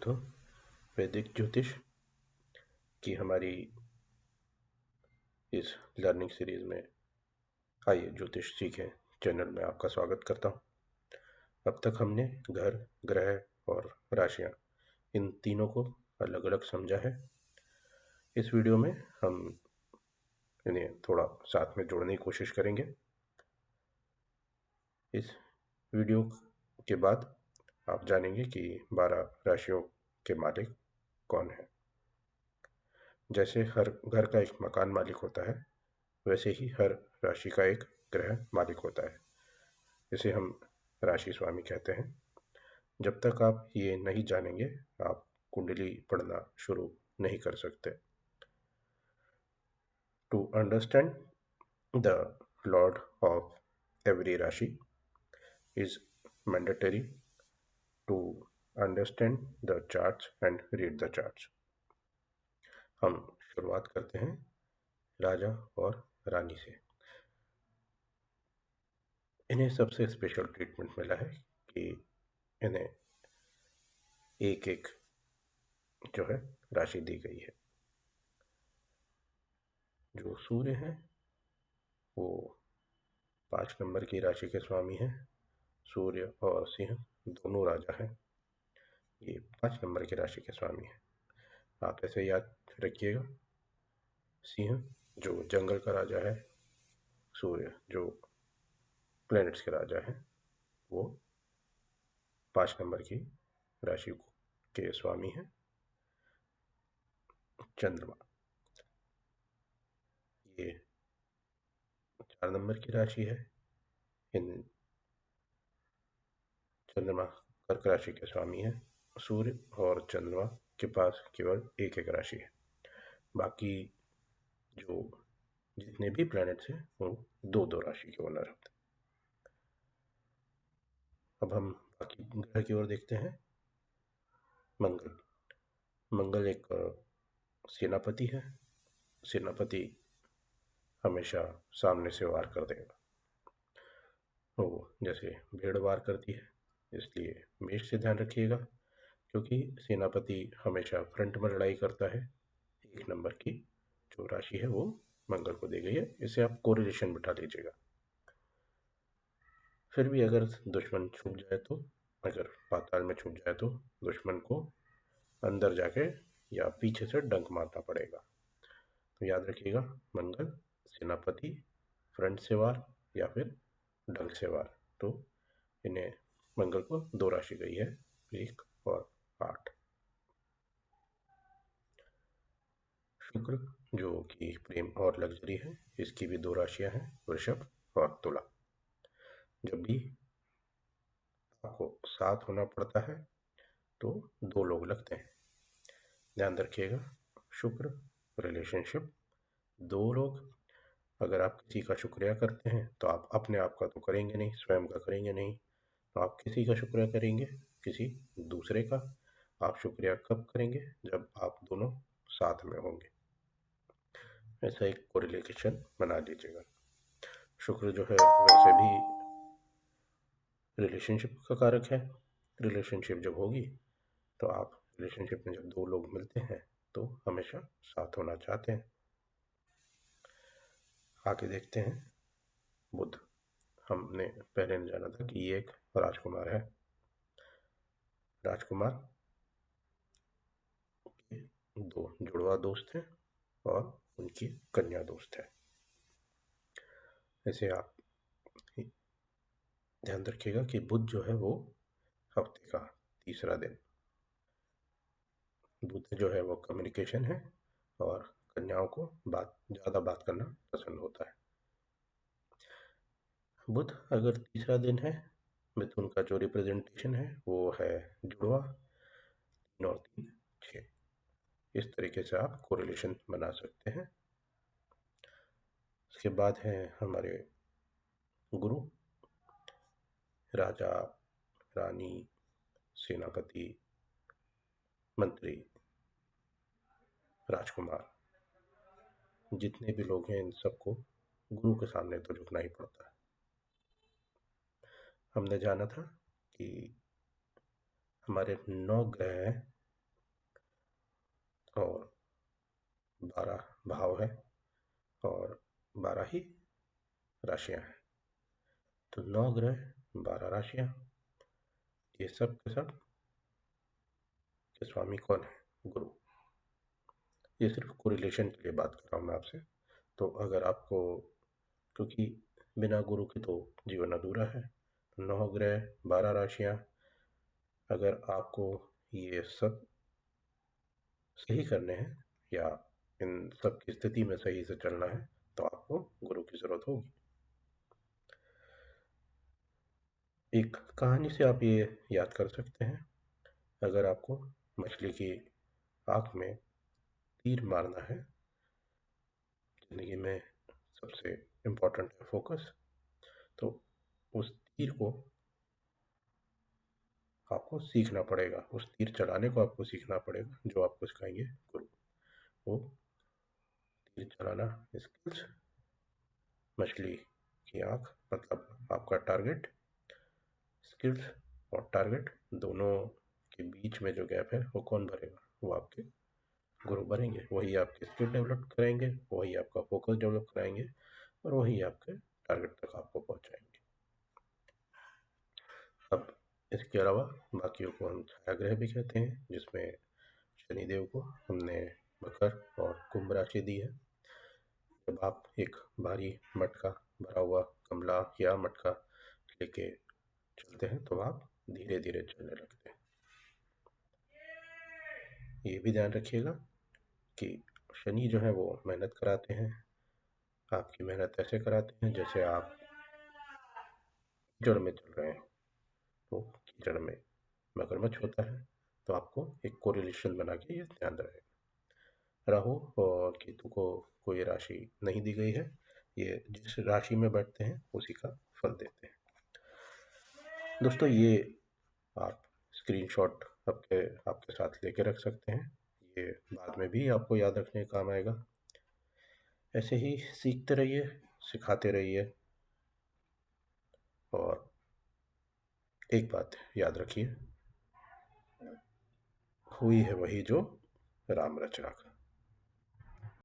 दोस्तों, वैदिक ज्योतिष की हमारी इस लर्निंग सीरीज में आइए ज्योतिष सीखें चैनल में आपका स्वागत करता हूं। अब तक हमने घर, ग्रह और राशियां इन तीनों को अलग अलग समझा है। इस वीडियो में हम इन्हें थोड़ा साथ में जोड़ने की कोशिश करेंगे। इस वीडियो के बाद आप जानेंगे कि 12 राशियों के मालिक कौन है। जैसे हर घर का एक मकान मालिक होता है, वैसे ही हर राशि का एक ग्रह मालिक होता है। इसे हम राशि स्वामी कहते हैं। जब तक आप ये नहीं जानेंगे, आप कुंडली पढ़ना शुरू नहीं कर सकते। To understand the lord of every राशि is mandatory to understand the charts and read the charts. हम शुरुआत करते हैं राजा और रानी से। इन्हें सबसे स्पेशल ट्रीटमेंट मिला है कि इन्हें एक एक जो है राशि दी गई है। जो सूर्य है वो 5 नंबर की राशि के स्वामी हैं। सूर्य और सिंह दोनों राजा हैं। ये 5 नंबर की राशि के स्वामी हैं। आप ऐसे याद रखिएगा, सिंह जो जंगल का राजा है, सूर्य जो प्लैनेट्स के राजा हैं, वो 5 नंबर की राशि के स्वामी हैं। चंद्रमा ये 4 नंबर की राशि है। इन चंद्रमा कर्क राशि के स्वामी है। सूर्य और चंद्रमा के पास केवल एक एक राशि है। बाकी जो जितने भी प्लैनेट्स हैं वो दो दो राशि के ओनर होते हैं। अब हम बाकी ग्रह की ओर देखते हैं। मंगल मंगल एक सेनापति है। सेनापति हमेशा सामने से वार कर देगा। वो जैसे भेड़ वार करती है, इसलिए मेष से ध्यान रखिएगा, क्योंकि सेनापति हमेशा फ्रंट में लड़ाई करता है। 1 नंबर की जो राशि है वो मंगल को दी गई है। इसे आप कोरिलेशन बिठा लीजिएगा। फिर भी अगर दुश्मन छूट जाए तो, अगर पाताल में छूट जाए तो दुश्मन को अंदर जाके या पीछे से डंक मारना पड़ेगा। तो याद रखिएगा, मंगल सेनापति, फ्रंट से वार या फिर डंक से वार। तो इन्हें मंगल को 2 राशि गई है, 1 और 8। शुक्र जो कि प्रेम और लग्जरी है, इसकी भी 2 राशियां हैं, वृषभ और तुला। जब भी आपको साथ होना पड़ता है तो 2 लोग लगते हैं। ध्यान रखिएगा, शुक्र रिलेशनशिप, 2 लोग। अगर आप किसी का शुक्रिया करते हैं तो आप अपने आप का तो करेंगे नहीं, स्वयं का करेंगे नहीं, तो आप किसी का शुक्रिया करेंगे, किसी दूसरे का। आप शुक्रिया कब करेंगे? जब आप दोनों साथ में होंगे। ऐसा एक कोरिलेशन बना लीजिएगा। शुक्र जो है वैसे भी रिलेशनशिप का कारक है। रिलेशनशिप जब होगी तो आप रिलेशनशिप में जब 2 लोग मिलते हैं तो हमेशा साथ होना चाहते हैं। आगे देखते हैं बुध। हमने पहले ने जाना था कि ये एक राजकुमार है। राजकुमार के 2 जुड़वा दोस्त हैं और उनकी कन्या दोस्त है। ऐसे आप ध्यान रखिएगा कि बुध जो है वो हफ्ते का तीसरा दिन। बुध जो है वो कम्युनिकेशन है और कन्याओं को ज़्यादा बात करना पसंद होता है। बुध अगर तीसरा दिन है, मिथुन का जो रिप्रेजेंटेशन है वो है जुड़वा, 3 और 3 6। इस तरीके से आप कोरिलेशन बना सकते हैं। इसके बाद है हमारे गुरु। राजा, रानी, सेनापति, मंत्री, राजकुमार, जितने भी लोग हैं इन सबको गुरु के सामने तो झुकना ही पड़ता है। हमने जाना था कि हमारे 9 ग्रह हैं और 12 भाव है और 12 ही राशियां हैं। तो 9 ग्रह, 12 राशियां, ये सब के सब के स्वामी कौन है? गुरु। ये सिर्फ कोरिलेशन के लिए बात कर रहा हूँ मैं आपसे। तो अगर आपको, क्योंकि बिना गुरु के तो जीवन अधूरा है, 9 ग्रह, 12 राशियां, अगर आपको ये सब सही करने हैं या इन सब की स्थिति में सही से चलना है तो आपको गुरु की जरूरत होगी। एक कहानी से आप ये याद कर सकते हैं। अगर आपको मछली की आँख में तीर मारना है, जिंदगी में सबसे इम्पोर्टेंट है फोकस, तो उस तीर को आपको सीखना पड़ेगा, उस तीर चलाने को आपको सीखना पड़ेगा, जो आपको सिखाएंगे गुरु। वो तीर चलाना स्किल्स, मछली की आँख मतलब आपका टारगेट, स्किल्स और टारगेट दोनों के बीच में जो गैप है वो कौन भरेगा? वो आपके गुरु भरेंगे। वही आपके स्किल डेवलप करेंगे, वही आपका फोकस डेवलप कराएंगे और वही आपके टारगेट तक आपको पहुंचाएंगे। अब इसके अलावा बाकियों को हम छायाग्रह भी कहते हैं, जिसमें शनिदेव को हमने मकर और कुंभ राशि दी है। जब आप एक भारी मटका भरा हुआ गमला या मटका लेके चलते हैं तो आप धीरे धीरे चलने लगते हैं। ये भी ध्यान रखिएगा कि शनि जो है वो मेहनत कराते हैं, आपकी मेहनत ऐसे कराते हैं जैसे आप कीचड़ में चल रहे हैं। तो कीचड़ में मगरमच्छ होता है, तो आपको एक कोरिलेशन बना के ये ध्यान रहेगा। राहु और केतु को कोई राशि नहीं दी गई है, ये जिस राशि में बैठते हैं उसी का फल देते हैं। दोस्तों, ये आप स्क्रीनशॉट आपके आपके साथ लेके रख सकते हैं, ये बाद में भी आपको याद रखने का काम आएगा। ऐसे ही सीखते रहिए, सिखाते रहिए और एक बात याद रखिए, हुई है वही जो राम रच रखा।